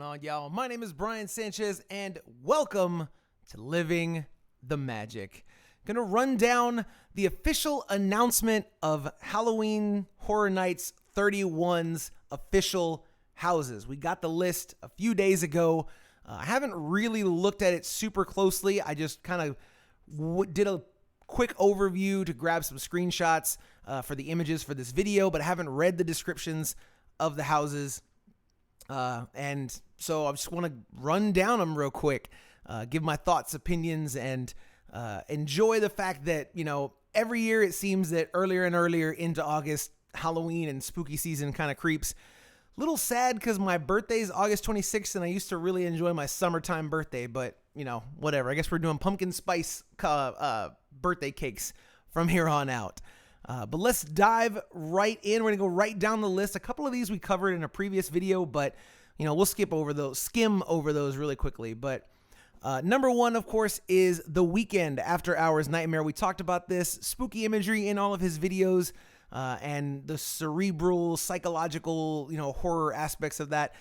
on, y'all? My name is Brian Sanchez, and welcome to Living the Magic. Gonna run down the official announcement of Halloween Horror Nights 31's official houses. We got the list a few days ago. I haven't really looked at it super closely. I just kind of did a quick overview to grab some screenshots for the images for this video, but I haven't read the descriptions of the houses. And so I just want to run down them real quick, give my thoughts, opinions, and enjoy the fact that, you know, every year it seems that earlier and earlier into August, Halloween and spooky season kind of creeps. Little sad because my birthday is August 26th, and I used to really enjoy my summertime birthday, but, you know, whatever. I guess we're doing pumpkin spice birthday cakes from here on out. But let's dive right in. We're going to go right down the list. A couple of these we covered in a previous video, but, you know, we'll skim over those really quickly. But number one, of course, is The Weeknd After Hours Nightmare. We talked about this spooky imagery in all of his videos. And the cerebral, psychological, you know, horror aspects of that,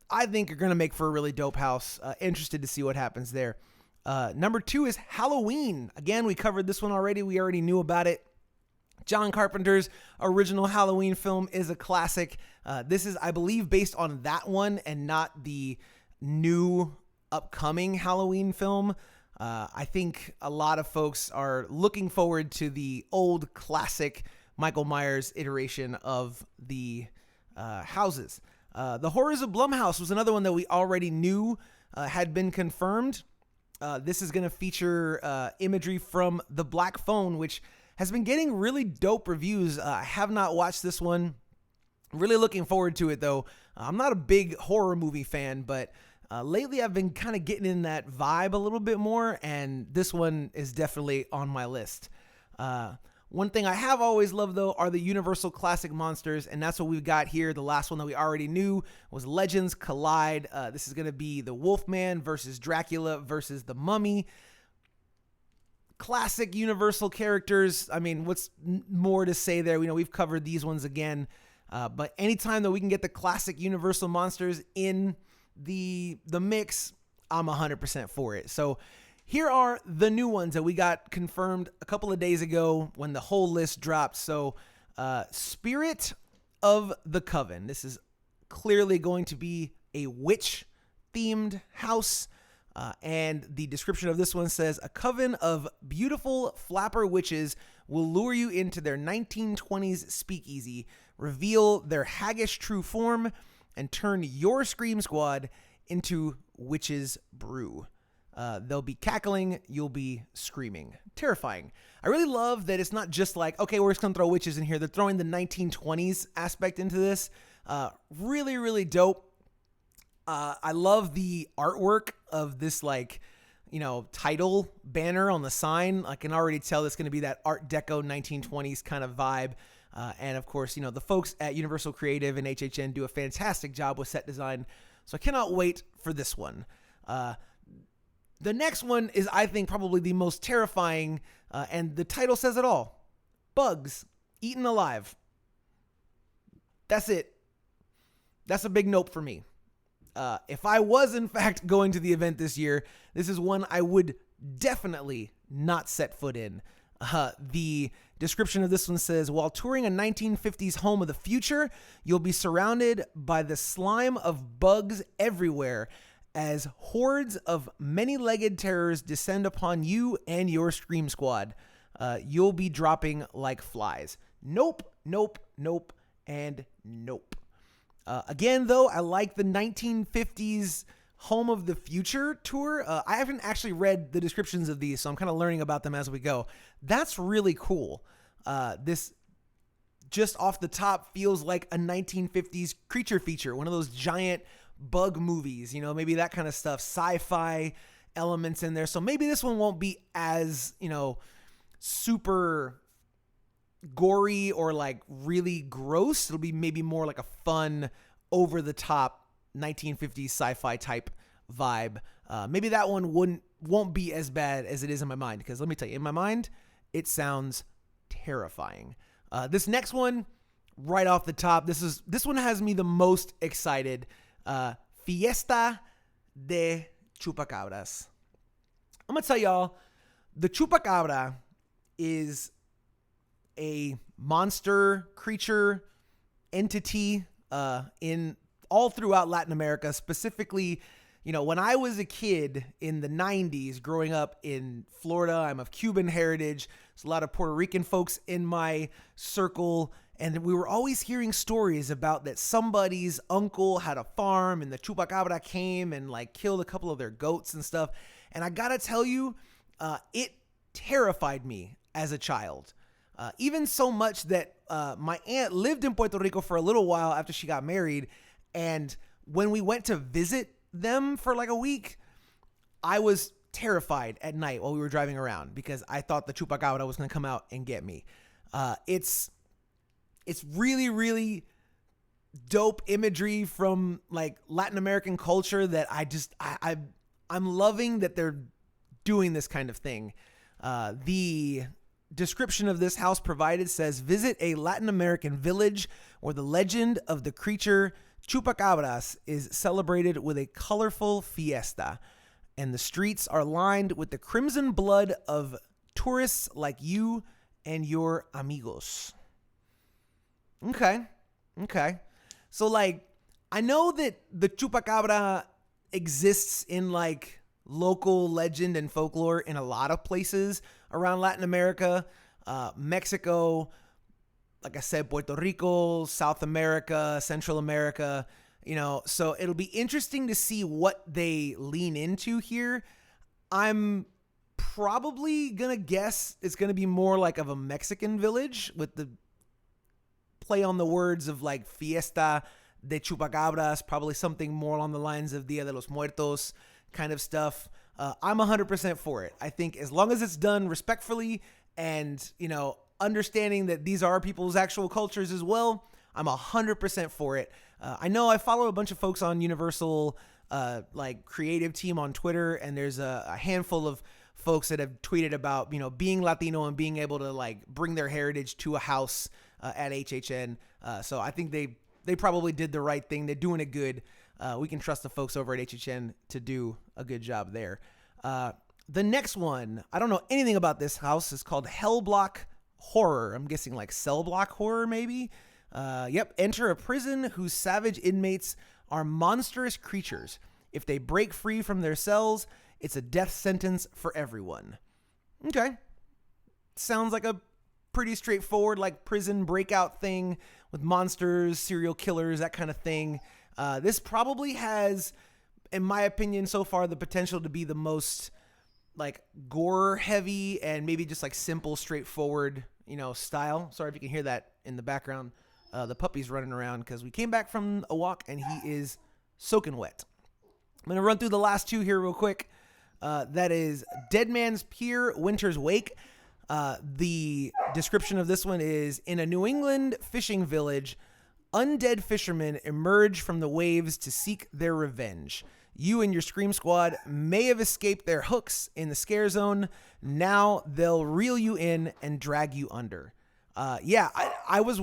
I think are going to make for a really dope house. Interested to see what happens there. Number two is Halloween. Again, we covered this one already. We already knew about it. John Carpenter's original Halloween film is a classic. This is, I believe, based on that one and not the new upcoming Halloween film. I think a lot of folks are looking forward to the old classic Michael Myers iteration of the houses. The Horrors of Blumhouse was another one that we already knew had been confirmed. This is going to feature imagery from The Black Phone, which has been getting really dope reviews. I have not watched this one. Really looking forward to it, though. I'm not a big horror movie fan, but lately I've been kind of getting in that vibe a little bit more, and this one is definitely on my list. One thing I have always loved, though, are the Universal Classic monsters, and that's what we've got here. The last one that we already knew was Legends Collide. This is going to be the Wolfman versus Dracula versus the Mummy. Classic Universal characters. I mean, what's more to say there? You know, we've covered these ones again, but anytime that we can get the classic Universal monsters in the mix, I'm 100% for it. So here are the new ones that we got confirmed a couple of days ago when the whole list dropped. So, Spirit of the Coven. This is clearly going to be a witch-themed house. And the description of this one says, a coven of beautiful flapper witches will lure you into their 1920s speakeasy, reveal their haggish true form, and turn your Scream Squad into witches' brew. They'll be cackling, you'll be screaming. Terrifying. I really love that it's not just like, okay, we're just going to throw witches in here. They're throwing the 1920s aspect into this. Really, really dope. I love the artwork of this, like, you know, title banner on the sign. I can already tell it's going to be that Art Deco 1920s kind of vibe. And of course, you know, the folks at Universal Creative and HHN do a fantastic job with set design. So I cannot wait for this one. The next one is, I think, probably the most terrifying, and the title says it all. Bugs eaten alive. That's it. That's a big nope for me. If I was, in fact, going to the event this year, this is one I would definitely not set foot in. The description of this one says, while touring a 1950s home of the future, you'll be surrounded by the slime of bugs everywhere as hordes of many-legged terrors descend upon you and your Scream Squad. You'll be dropping like flies. Nope, nope, nope, and nope. Again, though, I like the 1950s Home of the Future tour. I haven't actually read the descriptions of these, so I'm kind of learning about them as we go. That's really cool. This, just off the top, feels like a 1950s creature feature, one of those giant bug movies, you know, maybe that kind of stuff, sci-fi elements in there. So maybe this one won't be as, you know, super gory or like really gross. It'll be maybe more like a fun, over the top 1950s sci-fi type vibe. Maybe that one won't be as bad as it is in my mind, because let me tell you, in my mind, it sounds terrifying. This next one, right off the top, this one has me the most excited. Fiesta de Chupacabras. I'm going to tell y'all, the Chupacabra is a monster creature entity in all throughout Latin America, specifically, when I was a kid in the 90s growing up in Florida. I'm of Cuban heritage. There's a lot of Puerto Rican folks in my circle, and we were always hearing stories about that somebody's uncle had a farm and the Chupacabra came and like killed a couple of their goats and stuff. And I gotta tell you, it terrified me as a child. Even so much that my aunt lived in Puerto Rico for a little while after she got married. And when we went to visit them for like a week, I was terrified at night while we were driving around because I thought the Chupacabra was going to come out and get me. It's really, really dope imagery from like Latin American culture that I'm loving that they're doing this kind of thing. The description of this house provided says, visit a Latin American village where the legend of the creature Chupacabras is celebrated with a colorful fiesta, and the streets are lined with the crimson blood of tourists like you and your amigos. Okay. So like, I know that the Chupacabra exists in like local legend and folklore in a lot of places around Latin America, Mexico, like I said, Puerto Rico, South America, Central America, so it'll be interesting to see what they lean into here. I'm probably going to guess it's going to be more like of a Mexican village with the play on the words of like Fiesta de Chupacabras, probably something more along the lines of Dia de los Muertos kind of stuff. I'm 100% for it. I think as long as it's done respectfully and, understanding that these are people's actual cultures as well, I'm 100% for it. I know I follow a bunch of folks on Universal, like creative team on Twitter, and there's a handful of folks that have tweeted about, being Latino and being able to like bring their heritage to a house at HHN. So I think they probably did the right thing. They're doing it good. We can trust the folks over at HHN to do a good job there. The next one, I don't know anything about this house. It's called Hellblock Horror. I'm guessing like cell block horror, maybe. Yep. Enter a prison whose savage inmates are monstrous creatures. If they break free from their cells, it's a death sentence for everyone. Okay. Sounds like a pretty straightforward, like prison breakout thing with monsters, serial killers, that kind of thing. This probably has, in my opinion, so far, the potential to be the most like gore heavy and maybe just like simple, straightforward, style. Sorry if you can hear that in the background. The puppy's running around because we came back from a walk and he is soaking wet. I'm going to run through the last two here real quick. That is Dead Man's Pier, Winter's Wake. The description of this one is, in a New England fishing village, undead fishermen emerge from the waves to seek their revenge. You and your Scream Squad may have escaped their hooks in the scare zone. Now they'll reel you in and drag you under. I was...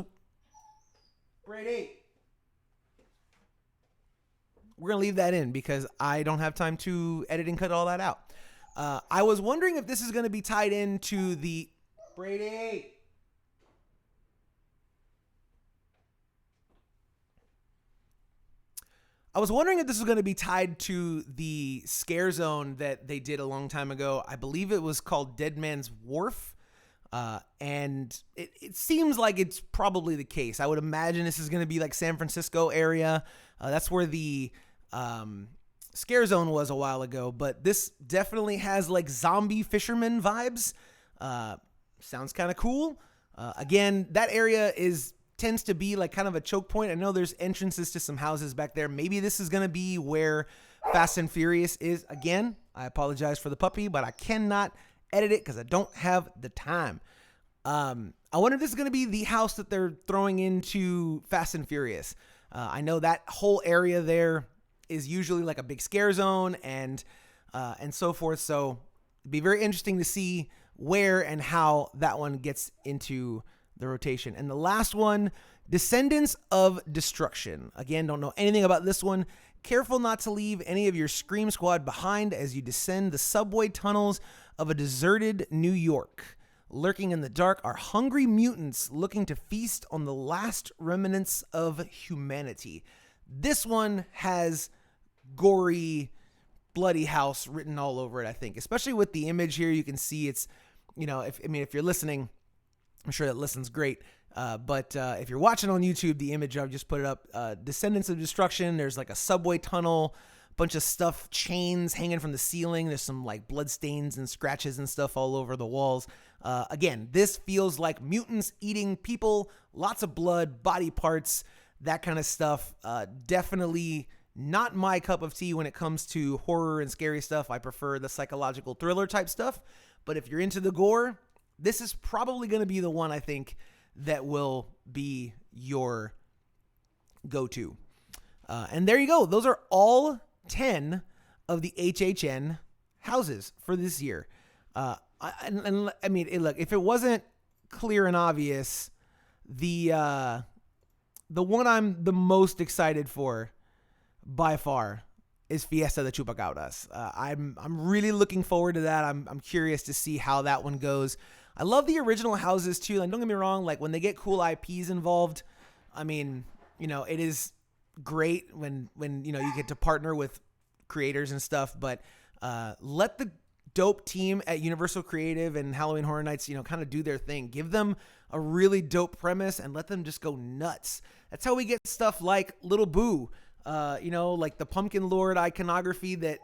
Grade 8. We're going to leave that in because I don't have time to edit and cut all that out. I was wondering if this is going to be tied into the... Grade 8. I was wondering if this was going to be tied to the scare zone that they did a long time ago. I believe it was called Dead Man's Wharf. And it seems like it's probably the case. I would imagine this is going to be like San Francisco area. That's where the scare zone was a while ago. But this definitely has like zombie fisherman vibes. Sounds kind of cool. Again, that area tends to be like kind of a choke point. I know there's entrances to some houses back there. Maybe this is going to be where Fast and Furious is. Again, I apologize for the puppy, but I cannot edit it because I don't have the time. I wonder if this is going to be the house that they're throwing into Fast and Furious. I know that whole area there is usually like a big scare zone and so forth. So it'd be very interesting to see where and how that one gets into the rotation. And the last one, Descendants of Destruction. Again, don't know anything about this one. careful not to leave any of your Scream Squad behind as you descend the subway tunnels of a deserted New York. Lurking in the dark are hungry mutants looking to feast on the last remnants of humanity. This one has gory, bloody house written all over it, I think. Especially with the image here, you can see it's, if you're listening, I'm sure that listen's great. But if you're watching on YouTube, the image, I've just put it up. Descendants of Destruction. There's like a subway tunnel, bunch of stuff, chains hanging from the ceiling. There's some like blood stains and scratches and stuff all over the walls. Again, this feels like mutants eating people, lots of blood, body parts, that kind of stuff. Definitely not my cup of tea when it comes to horror and scary stuff. I prefer the psychological thriller type stuff. But if you're into the gore, this is probably going to be the one, I think, that will be your go-to. And there you go. Those are all 10 of the HHN houses for this year. Look, if it wasn't clear and obvious, the one I'm the most excited for by far is Fiesta de Chupacabras. I'm really looking forward to that. I'm curious to see how that one goes. I love the original houses too. And don't get me wrong, like when they get cool IPs involved, it is great when you get to partner with creators and stuff, but let the dope team at Universal Creative and Halloween Horror Nights, kind of do their thing. Give them a really dope premise and let them just go nuts. That's how we get stuff like Little Boo, like the Pumpkin Lord iconography that,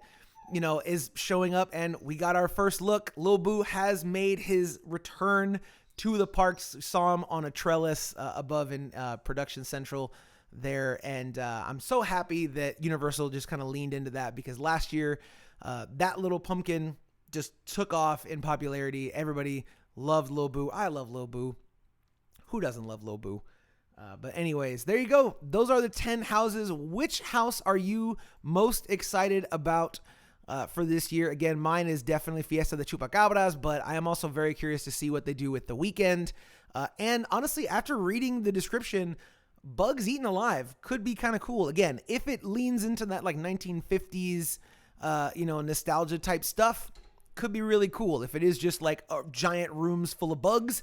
is showing up, and we got our first look. Lil Boo has made his return to the parks. Saw him on a trellis above in Production Central there, and I'm so happy that Universal just kind of leaned into that, because last year that little pumpkin just took off in popularity. Everybody loved Lil Boo. I love Lil Boo. Who doesn't love Lil Boo? But anyways, there you go. Those are the 10 houses. Which house are you most excited about for this year? Again, mine is definitely Fiesta de Chupacabras, but I am also very curious to see what they do with The Weeknd. And honestly, after reading the description, Bugs Eaten Alive could be kind of cool. Again, if it leans into that like 1950s, nostalgia type stuff, could be really cool. If it is just like giant rooms full of bugs,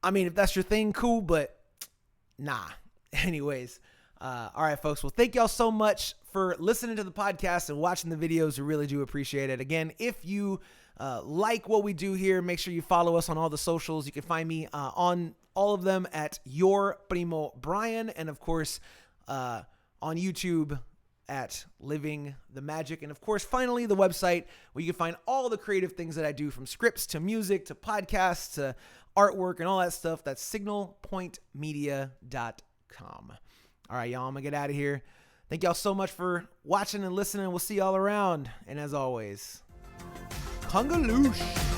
if that's your thing, cool, but nah. Anyways, all right, folks. Well, thank y'all so much for listening to the podcast and watching the videos. We really do appreciate it. Again, if you like what we do here, make sure you follow us on all the socials. You can find me on all of them at Your Primo Brian, and of course on YouTube at Living the Magic. And of course, finally, the website where you can find all the creative things that I do, from scripts to music to podcasts to artwork and all that stuff. That's signalpointmedia.com. All right, y'all, I'm going to get out of here. Thank y'all so much for watching and listening. We'll see y'all around. And as always, Congaloosh.